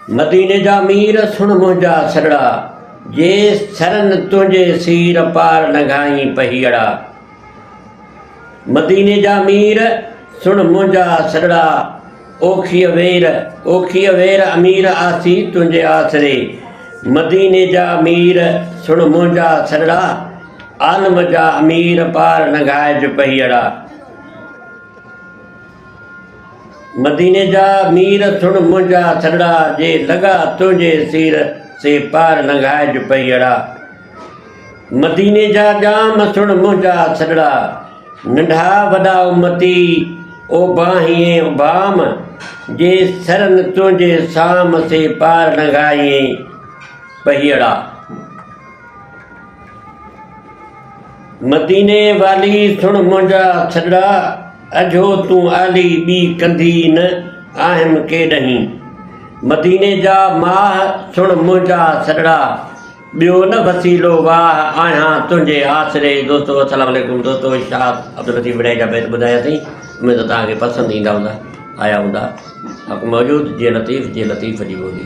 मदीने जा मीर सुन मुंहिंजा सरड़ा, जे सरन तुंहिंजे सीर पार नंघाई पहियड़ा। मदीने जा मीर सुन मुंहिंजा सरड़ा, ओखीअ वेर अमीर आसी तुंहिंजे आसरे। मदीने जा मीर सुन मुंहिंजा सरड़ा, आलम जा अमीर पार नंघाइज पहियड़ा। मदीने जा मीर सुन मुंहिंजा सरड़ा, जे लॻा तुंहिंजे सीर से पार नंघाइज पहियड़ा। मदीने जा जाम सुन मुंहिंजा सरड़ा, नंढा वॾा उमती ओ बाहीअ बाम, जे सरन तुंहिंजे साम से पार नंघाई पहियड़ा। मदीने वाली सुन मुंहिंजा सरड़ा, अझो तूं आली ॿी कंदी न आहिम केॾहीं। मदीने जा माह सुन मुंहिंजा सरड़ा, ॿियो न वसीलो वाह आहियां तुंहिंजे आसरे। दोस्तो अस्सलाम वालेकुम। दोस्तो इशाद अब्दुल लतीफ़ विड़े जा बैत ॿुधायासीं, उमेद तव्हांखे पसंदि ईंदा हूंदा, आया हूंदा। हक़ मौजूद जे लतीफ़ जी ॿोली।